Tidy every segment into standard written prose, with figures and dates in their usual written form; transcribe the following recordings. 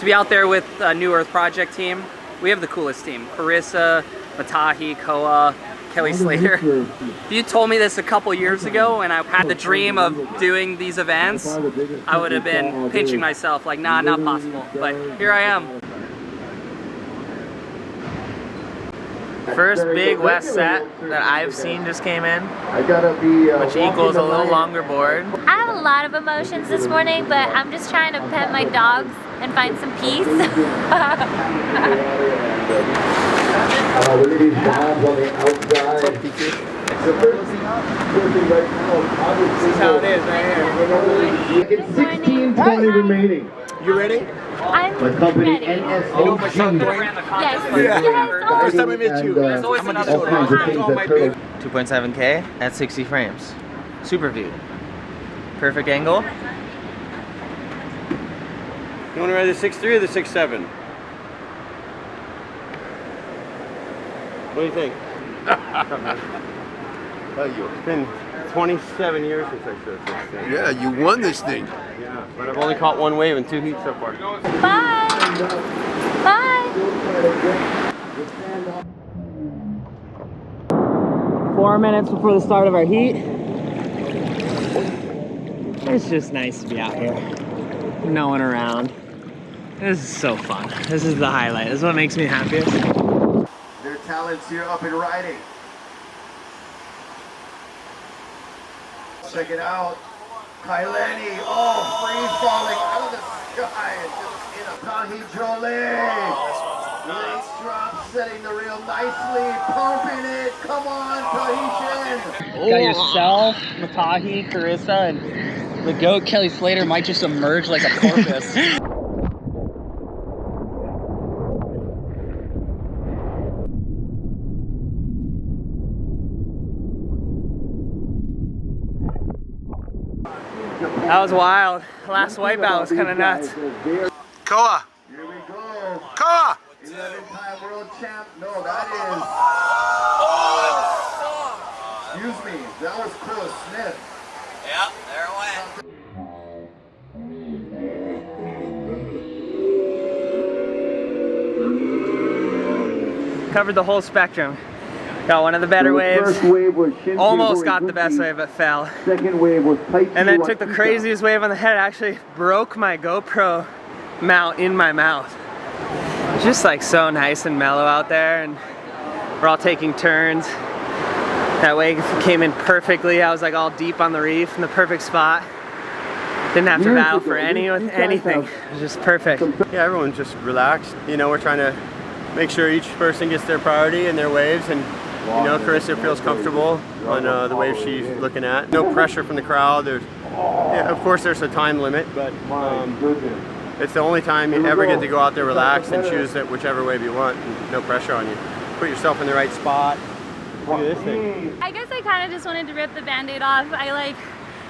to be out there with a New Earth Project team. We have the coolest team. Carissa, Matahi, Koa, Kelly Slater. If you told me this a couple years ago and I had the dream of doing these events, I would have been pinching myself like, nah, not possible. But here I am. First big West set that I've seen just came in, which equals a little longer board. I have a lot of emotions this morning, but I'm just trying to pet my dogs and find some peace. Look at these bombs on the outside. This is how it is right here. 16:20 remaining. You ready? I'm My company ready. NSO. Yes. First time I met you. There's always another one. 2.7K at 60 frames. Super view. Perfect angle. You want to ride the 6.3 or the 6.7? What do you think? It's been 27 years since I shot this thing. Yeah, you won this thing. Yeah, but I've only caught one wave in 2 heats so far. Bye. Bye. 4 minutes before the start of our heat. It's just nice to be out here. No one around. This is so fun. This is the highlight. This is what makes me happiest. Their talents here up and riding. Check it out. Kai Lenny, oh, free falling out of the sky and just in a Matahi Drollet. Lace drop, setting the reel nicely, pumping it. Come on, Tahitian. Got yourself, Matahi, Carissa, and the goat Kelly Slater might just emerge like a porpoise. That was wild. Last wipeout was kind of nuts. Koa! Here we go. Koa! 11-time world champ. No, that is. Excuse me. That was Chris Smith. Yep, there it went. Covered the whole spectrum. Got one of the better waves. First wave was Almost got the best wave, but fell. Second wave was tight. And then took the craziest wave on the head. Actually broke my GoPro mount in my mouth. Just like so nice and mellow out there, and we're all taking turns. That wave came in perfectly. I was like all deep on the reef in the perfect spot. Didn't have to battle for anything. It was just perfect. Yeah, everyone's just relaxed. You know, we're trying to make sure each person gets their priority and their waves, and you know, Carissa feels comfortable on the wave she's looking at. No pressure from the crowd. Yeah, of course there's a time limit, but it's the only time you ever get to go out there relaxed and choose whichever wave you want. No pressure on you. Put yourself in the right spot. Look at this thing. I guess I kind of just wanted to rip the band-aid off. I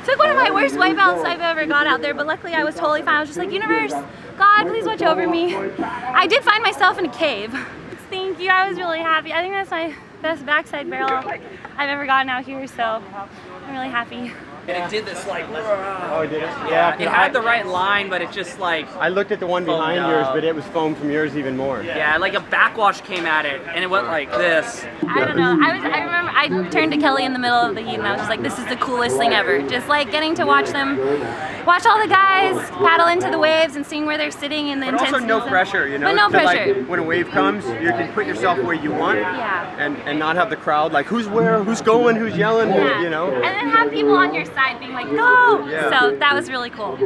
took one of my worst wipeouts I've ever got out there, but luckily I was totally fine. I was just like, universe, God, please watch over me. I did find myself in a cave. Thank you, I was really happy. I think that's my best backside barrel I've ever gotten out here, so I'm really happy. And it did this like, Oh, it did it? Yeah. it had the right line, but it just like, I looked at the one behind yours, but it was foamed from yours even more. yeah, like a backwash came at it, and it went like this. I don't know, I remember I turned to Kelly in the middle of the heat and I was just like, this is the coolest thing ever. Just like getting to watch all the guys paddle into the waves and seeing where they're sitting in the But intensity. also no pressure, you know? But no to, pressure. Like, when a wave comes, you can put yourself where you want, Yeah. and not have the crowd like, who's where, who's going, who's yelling, Yeah. you know? And then have people on your side being like, go! Yeah. So that was really cool.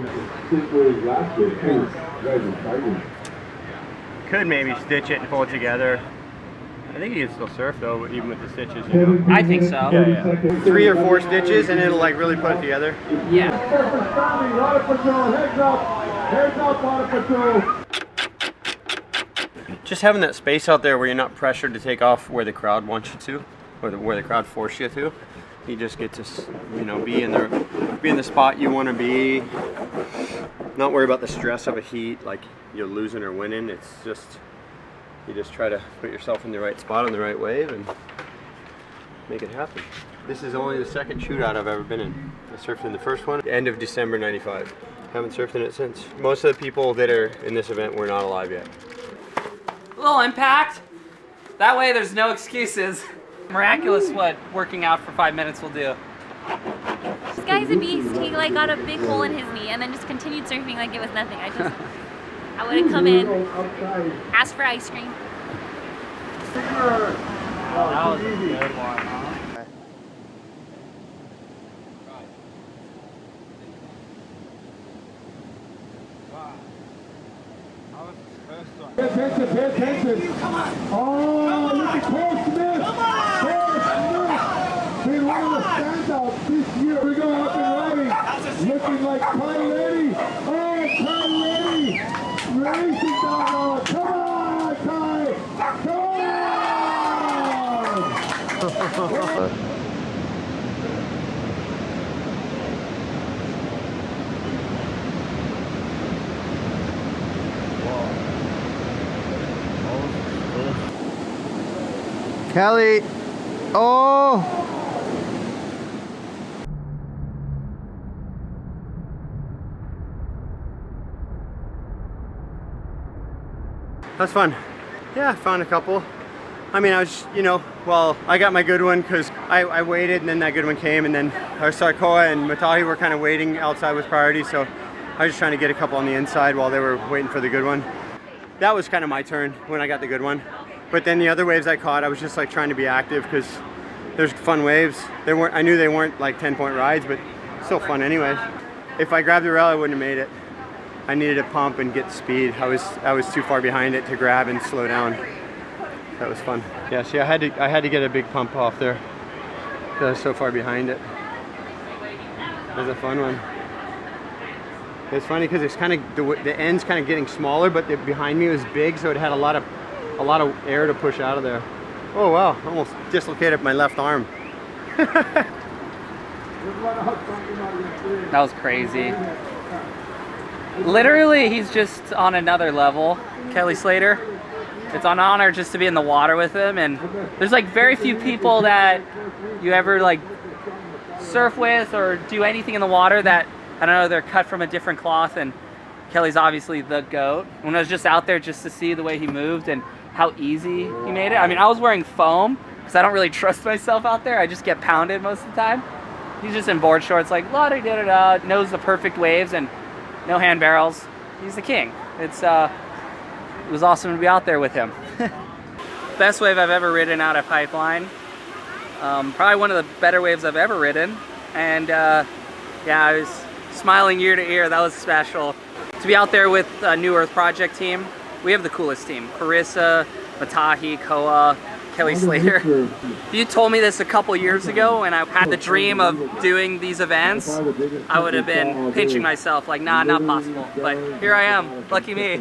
Could maybe stitch it and pull it together. I think you can still surf though, even with the stitches, you know? I think so. Yeah. 3 or 4 stitches and it'll like really put it together. Yeah. Just having that space out there where you're not pressured to take off where the crowd wants you to, or where the crowd forces you to. You just get to, you know, be in the spot you want to be. Not worry about the stress of a heat, like you're losing or winning. It's just, you just try to put yourself in the right spot on the right wave and make it happen. This is only the second shootout I've ever been in. I surfed in the first one, end of December '95. Haven't surfed in it since. Most of the people that are in this event were not alive yet. A little impact. That way there's no excuses. Miraculous what working out for 5 minutes will do. This guy's a beast. He like got a big hole in his knee and then just continued surfing like it was nothing. I would have come in, asked for ice cream. That was a good one, huh? Pay attention, pay attention. Come on. Oh, look at Cole Smith. Come on. Been one of the standouts this year. We go up and running. Looking like Kai Lenny. Oh, Kai Lenny. Racing down. Come on, Kai. Come on. Kelly, oh! That's fun. Yeah, I found a couple. I mean, I was, well, I got my good one because I waited and then that good one came, and then Koa and Matahi were kind of waiting outside with priority, so I was just trying to get a couple on the inside while they were waiting for the good one. That was kind of my turn when I got the good one. But then the other waves I caught, I was just like trying to be active because there's fun waves. I knew they weren't like 10-point rides, but still fun anyway. If I grabbed the rail, I wouldn't have made it. I needed to pump and get speed. I was too far behind it to grab and slow down. That was fun. Yeah, see, I had to get a big pump off there. I was so far behind it. It was a fun one. It's funny because it's kind of the end's kind of getting smaller, but behind me was big, so it had a lot of air to push out of there. Oh wow, almost dislocated my left arm. That was crazy. Literally, he's just on another level. Kelly Slater. It's an honor just to be in the water with him, and there's like very few people that you ever like surf with or do anything in the water that, I don't know, they're cut from a different cloth, and Kelly's obviously the GOAT. When I was just out there just to see the way he moved and how easy he made it. I mean, I was wearing foam because I don't really trust myself out there. I just get pounded most of the time. He's just in board shorts, like la-da-da-da-da, knows the perfect waves and no hand barrels. He's the king. It was awesome to be out there with him. Best wave I've ever ridden out of Pipeline. Probably one of the better waves I've ever ridden. And yeah, I was smiling ear to ear. That was special. To be out there with a New Earth Project team, we have the coolest team. Carissa, Matahi, Koa, Kelly Slater. If you told me this a couple years ago and I had the dream of doing these events, I would have been pinching myself like, nah, not possible. But here I am. Lucky me.